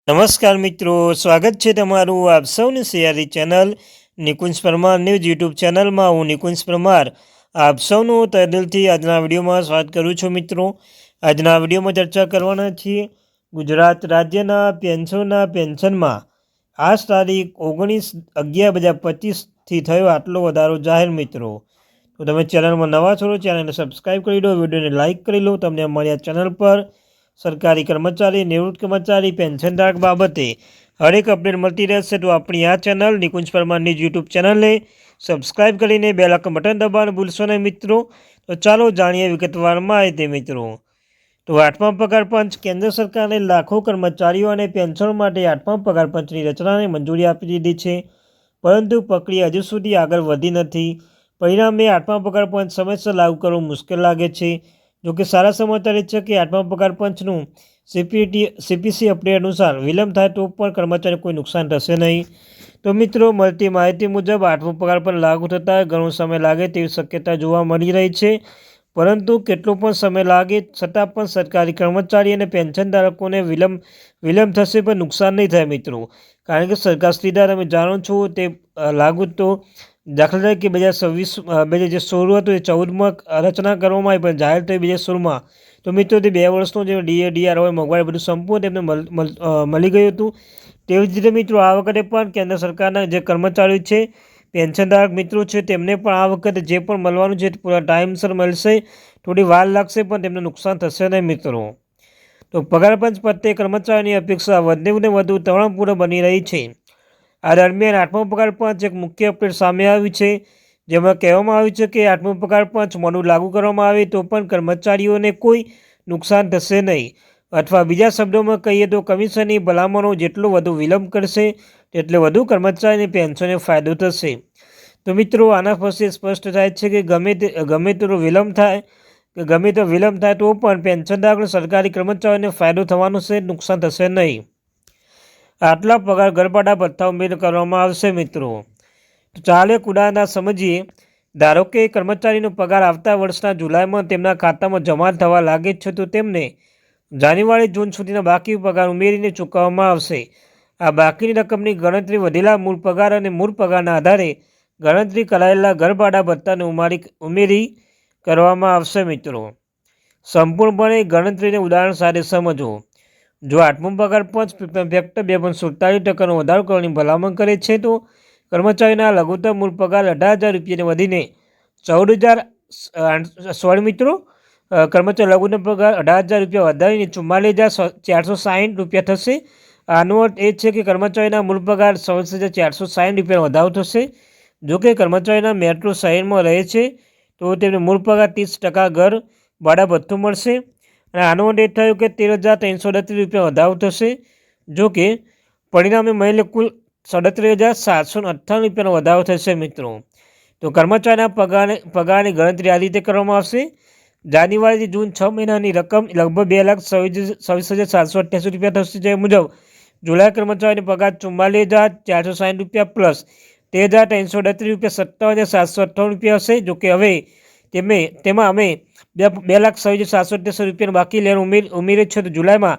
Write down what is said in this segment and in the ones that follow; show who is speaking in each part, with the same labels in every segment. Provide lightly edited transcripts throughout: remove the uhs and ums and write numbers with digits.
Speaker 1: નમસ્કાર મિત્રો, સ્વાગત છે તમારું આપ સૌની સિયારી channel Nikunj Parmar news YouTube ચેનલમાં. હું નિકુંજ પરમાર આપ સૌનું તહેદિલથી આજના વિડીયોમાં સ્વાગત કરું છું. મિત્રો, આજના વિડીયોમાં ચર્ચા કરવાના છીએ ગુજરાત રાજ્યના પેન્શનમાં આજ તારીખ 19/11/2025થી થયો આટલો વધારો જાહેર. મિત્રો, તો તમે ચેનલમાં નવા છો, ચેનલને સબસ્ક્રાઈબ કરી લો, વિડીયોને લાઇક કરી લો. તમને અમારી આ ચેનલ પર સરકારી કર્મચારી, નિવૃત્ત કર્મચારી, પેન્શનધારક બાબતે હરેક અપડેટ મળતી રહેશે. તો આપણી આ ચેનલ નિકુંજ પરમારની યુટ્યુબ ચેનલને સબસ્ક્રાઈબ કરીને બેલ આઇકન બટન દબાવવાનું ભૂલશો નહીં. મિત્રો, તો ચાલો જાણીએ વિગતવાર માહિતી. મિત્રો, તો 8મા પગાર પંચ. કેન્દ્ર સરકારે લાખો કર્મચારીઓ અને પેન્શનો માટે 8મા પગાર પંચની રચનાને મંજૂરી આપી દીધી છે, પરંતુ પ્રક્રિયા હજુ સુધી આગળ વધી નથી. પરિણામે 8મા પગાર પંચ સમયસર લાગુ કરવું મુશ્કેલ લાગે છે. જોકે સારા સમાચાર એ છે કે 8મા પગાર પંચનું સીપીસી અપડેટ અનુસાર વિલંબ થાય તો પણ કર્મચારીને કોઈ નુકસાન થશે નહીં. તો મિત્રો, મળતી માહિતી મુજબ 8મો પગાર પણ લાગુ થતાં ઘણો સમય લાગે તેવી શક્યતા જોવા મળી રહી છે. પરંતુ કેટલો પણ સમય લાગે છતાં પણ સરકારી કર્મચારી અને પેન્શનધારકોને વિલંબ થશે પણ નુકસાન નહીં થાય. મિત્રો, કારણ કે સરકાર સીધા તમે જાણો છો તે લાગુ તો દાખલા તરીકે 2016 હતું એ 14માં રચના કરવામાં આવી, પણ જાહેર થઈ 2016માં. તો મિત્રો, તે 2 વર્ષનો જે ડીઆર હોય મોંઘવારી બધું સંપૂર્ણ તેમને મળી ગયું હતું. તેવી જ રીતે મિત્રો, આ વખતે પણ કેન્દ્ર સરકારના જે કર્મચારીઓ છે, પેન્શનધારક મિત્રો છે, તેમને પણ આ વખતે જે પણ મળવાનું છે પૂરા ટાઈમસર મળશે. થોડી વાર લાગશે પણ તેમને નુકસાન થશે નહીં. મિત્રો, તો પગાર પંચ પ્રત્યે કર્મચારીની અપેક્ષા વધુને વધુ તણાવપૂર્ણ બની રહી છે. આ દરમિયાન 8મો પગાર પંચ એક મુખ્ય અપડેટ સામે આવી છે, જેમાં કહેવામાં આવ્યું છે કે 8મો પગાર પંચ મોડું લાગુ કરવામાં આવે તો પણ કર્મચારીઓને કોઈ નુકસાન થશે નહીં, અથવા બીજા શબ્દોમાં કહીએ તો કમિશનની ભલામણો જેટલો વધુ વિલંબ કરશે તેટલે વધુ કર્મચારીની પેન્શનને ફાયદો થશે. તો મિત્રો, આના પછી સ્પષ્ટ થાય છે કે ગમે તેટલો વિલંબ થાય તો પણ પેન્શનધારક સરકારી કર્મચારીઓને ફાયદો થવાનો છે, નુકસાન થશે નહીં. આટલા પગાર ગરબાડા ભથ્થા ઉમેર કરવામાં આવશે. મિત્રો, તો ચાલે એક ઉદાહરણ સમજીએ. ધારો કે કર્મચારીનો પગાર આવતા વર્ષના જુલાઈમાં તેમના ખાતામાં જમા થવા લાગે છે, તો તેમને જાન્યુઆરી જૂન સુધીના બાકી પગાર ઉમેરીને ચૂકવવામાં આવશે. આ બાકીની રકમની ગણતરી વધેલા મૂળ પગાર અને મૂળ પગારના આધારે ગણતરી કરાયેલા ઘરભાડા ભથ્થાને ઉમેરી કરવામાં આવશે. મિત્રો, સંપૂર્ણપણે ગણતરીને ઉદાહરણ સાથે સમજો. જો 8મો પગાર પંચ ફેક્ટર 2.47% વધારો કરવાની ભલામણ કરે છે, તો કર્મચારીના લઘુત્તમ મૂળ પગાર 18,000 રૂપિયાને વધીને 14,000 મિત્રો, કર્મચારી લઘુત્તમ પગાર 18,000 રૂપિયા વધારીને 44,460 રૂપિયા થશે. આનો અર્થ એ છે કે કર્મચારીના મૂળ પગાર 27,460 રૂપિયાનો વધારો થશે. જોકે કર્મચારીના મેટ્રો શહેરમાં રહે છે તો તેમને મૂળ પગાર 30% ઘર ભાડા ભથ્થું મળશે, અને આનો અર્થ એ થયો કે 13,338 રૂપિયા વધારો થશે. જોકે પરિણામે મહિને કુલ 37,758 રૂપિયાનો વધારો થશે. મિત્રો, તો કર્મચારીના પગારની ગણતરી આ રીતે કરવામાં આવશે. જાન્યુઆરીથી જૂન 6 મહિનાની રકમ લગભગ 2,26,788 રૂપિયા થશે. જે મુજબ જુલાઈ કર્મચારીનો પગાર 44,460 રૂપિયા પ્લસ 13,338 રૂપિયા 57,758 રૂપિયા હશે. જોકે હવે તેમાં અમે 2,26,788 રૂપિયાનું બાકી લેવાનું ઉમેરે છે. તો જુલાઈમાં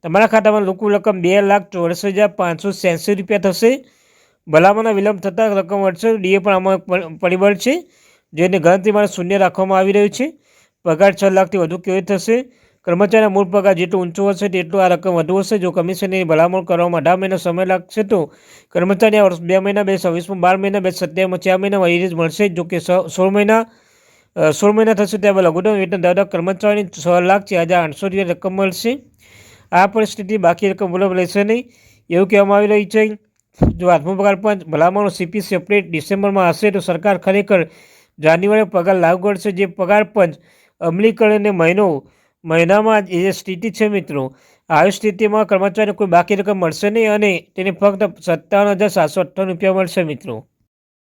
Speaker 1: તમારા ખાતામાં કુલ રકમ 2,84,586 રૂપિયા થશે. ભલામણના વિલંબ થતાં રકમ વધશે. ડીએ પણ આમાં પરિબળ છે, જેને ગણતરી માટે શૂન્ય રાખવામાં આવી રહ્યું છે. પગાર 6 લાખથી વધુ કેવી થશે? કર્મચારીના મૂળ પગાર જેટલો ઊંચો હશે તેટલું આ રકમ વધુ હશે. જો કમિશનની ભલામણ કરવામાં 18 મહિના સમય લાગશે તો કર્મચારીને વર્ષ 2 મહિના 2026માં 12 મહિના 2027માં 4 મહિનામાં ઇરેજ મળશે. જોકે 16 મહિના થશે ત્યારબાદ લઘુત્તમ વેતન ધરાવતા કર્મચારીને 6,04,800 રૂપિયા રકમ મળશે. આ પરિસ્થિતિ બાકી રકમ મુજબ રહેશે નહીં, એવું કહેવામાં આવી રહ્યું છે. જો 8મો પગાર પંચ ભલામણો સીપીસી અપડેટ ડિસેમ્બરમાં હશે તો સરકાર ખરેખર જાન્યુઆરી પગાર લાગુ કરશે. જે પગાર પંચ અમલીકરણને મહિનામાં જે સ્થિતિ છે. મિત્રો, આવી સ્થિતિમાં કર્મચારીને કોઈ બાકી રકમ મળશે નહીં અને તેને ફક્ત 57,758 રૂપિયા મળશે. મિત્રો.